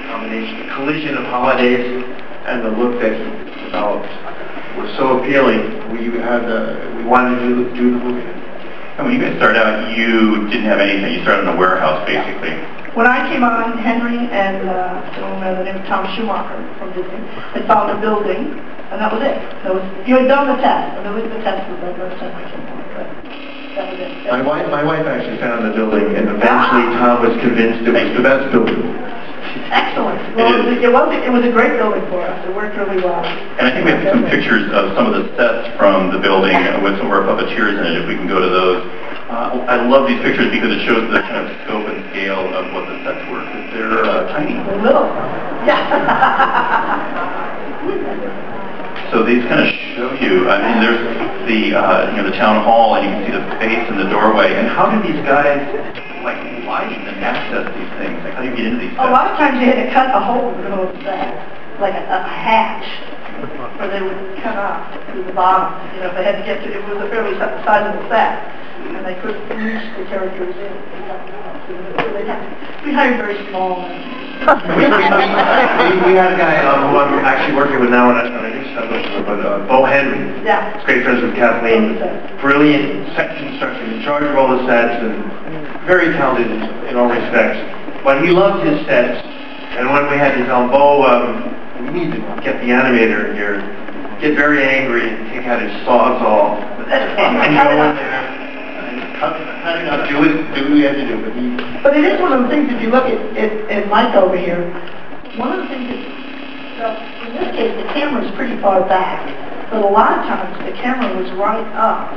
combination, the collision of holidays and the look that he developed was so appealing. We wanted to do the movie. And when you guys started out, you didn't have anything. You started in a warehouse, basically. When I came on, Henry and a gentleman by the name of Tom Schumacher from Disney had found a building, and that was it. You had done the test, and the test was the first time I came on, but that was it. My wife actually found the building, and eventually Tom was convinced it was the best building. Excellent. Well, it was a great building for us. It worked really well. And I think we have some pictures of some of the sets from the building with some of our puppeteers in it, if we can go to those. I love these pictures because it shows the kind of scope and scale of what the sets were. They're tiny. They're little. Yeah. So these kind of show you. I mean, there's the town hall, and you can see the face in the doorway. And how do these guys light and access these things? Like, how do you get into these sets? A lot of times you had to cut a hole in the middle of the set, like a hatch, where they would cut off to the bottom. If they had to get to, it was a fairly sizable set, and they couldn't reach the characters in. We hired very small ones. we had a guy who I'm actually working with now on a new set, but Bo Henry. Yeah. He's great friends with Kathleen. Brilliant set construction, in charge of all the sets, and very talented in all respects. But he loved his sets, and when we had to tell Bo, we need to get the animator in here, get very angry and take out his sawzall and go in there and cutting up, do what we had to do. But it is one of the things, if you look at Mike over here, one of the things is, in this case, the camera's pretty far back, but a lot of times the camera was right up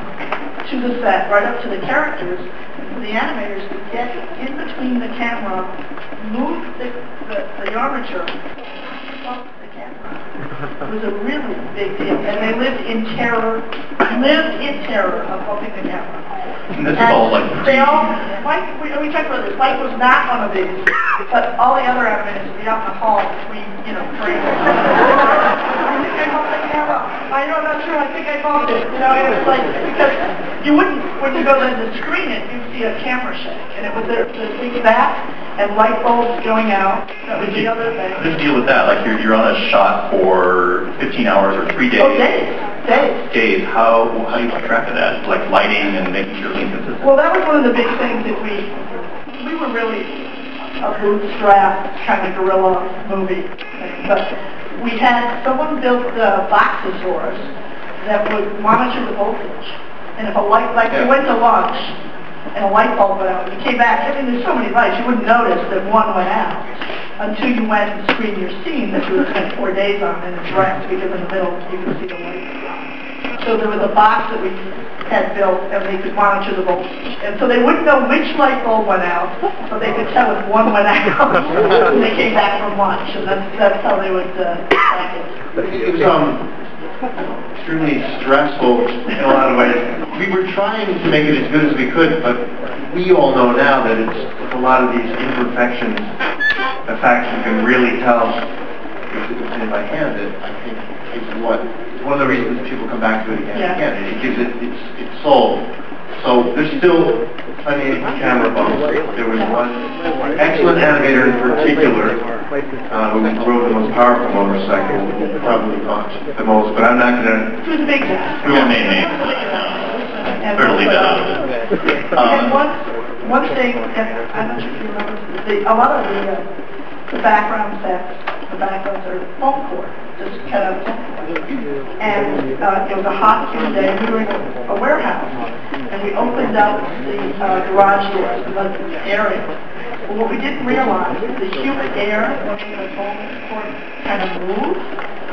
to the set, right up to the characters. The animators would get in between the camera, move the armature up the camera. It was a really big deal, and they lived in terror of bumping the camera. And this is all Mike, we talked about this. Mike was not one of these, but all the other animators would be out in the hall between, frames. I think I bumped the camera. I'm not sure. I think I bumped it. It's like, because you wouldn't, when you go to screen it, you'd see a camera shake, and it was the thing back and light bulbs going out. That was the other thing. Just deal with that. Like you're on a shot for 15 hours or 3 days. Oh, days. How do you keep track of that? Like lighting and making sure everything's consistent? Well, that was one of the big things that we were really a bootstrap kind of guerrilla movie thing. But we had someone built boxes for us that would monitor the voltage. And if a light, we went to lunch and a light bulb went out, you came back, there's so many lights, you wouldn't notice that one went out until you went and screened your scene that you would spend 4 days on and it's wrecked because in the middle you could see the light. So there was a box that we had built and they could monitor the voltage. And so they wouldn't know which light bulb went out, but they could tell if one went out when they came back from lunch. And that's how they would track it. It was extremely stressful in a lot of ways. We were trying to make it as good as we could, but we all know now that it's a lot of these imperfections, the fact you can really tell if it's in my hand, that I think is one of the reasons people come back to it again and again. It gives it its soul. So there's still plenty of camera bumps. There was one excellent animator in particular who rode the most powerful motorcycle, probably not the most, but I'm not going to... It was a big guy. We won't name names. Better leave that out of it. And one thing, and I'm not sure if you remember, a lot of the background sets, the backgrounds are foam core, just cut out foam core. And it was a hot June day, we were in a warehouse, and we opened up the garage doors, the area. Well, what we didn't realize is the humid air when the foam core kind of moved,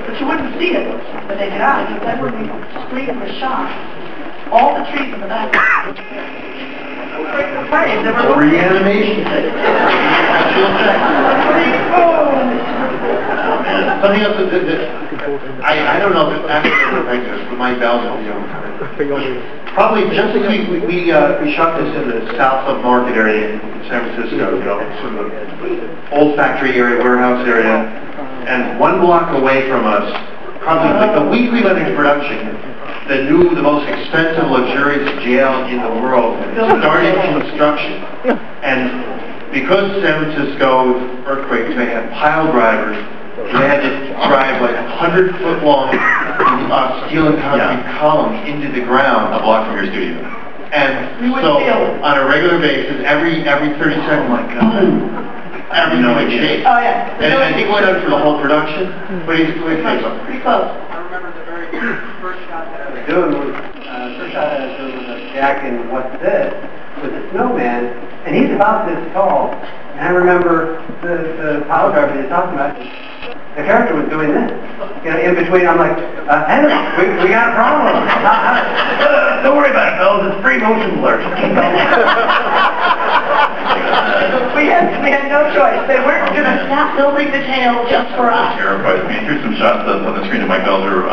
but you wouldn't see it when they get out. Because then when we screened the shot, all the trees in the back reanimation. Something else that I don't know if it's actually but Mike Belzer, probably just as we shot this in the South Market area in San Francisco, sort of the old factory area, warehouse area, and 1 block away from us, probably like the weekly Leonard production that knew the most expensive, luxurious jail in the world started construction. And because San Francisco's earthquakes, they had pile drivers. They had to drive like 100-foot long steel and concrete columns into the ground. A block from your studio. And so, on a regular basis, every 30 seconds, my God. Everything would shake. Oh, yeah. And I think it went on for the whole production. But he's pretty close. I remember the very first shot that I was doing was, Jack in What's This? Was a snowman, and he's about this tall. And I remember the pile driver you're talking about, the character was doing this. You know, in between, I'm like, Henry, we got a problem. Don't worry about it, fellas. It's free motion blur. Just keep going. We had no choice. They weren't going to stop building the tail just for us. Terrified me. Here's some shots on the screen of Mike Belzer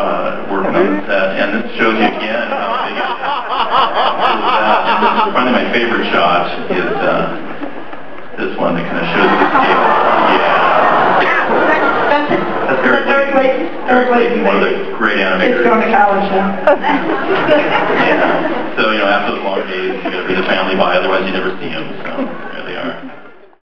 working on the set, and this shows you again how big it is. And this is probably my favorite shot is this one that kind of shows the scale. That's Third grade. One of the great animators. It's going to college now. Yeah. So, you know, after those long days, you got to bring the family by, otherwise you never see them. So.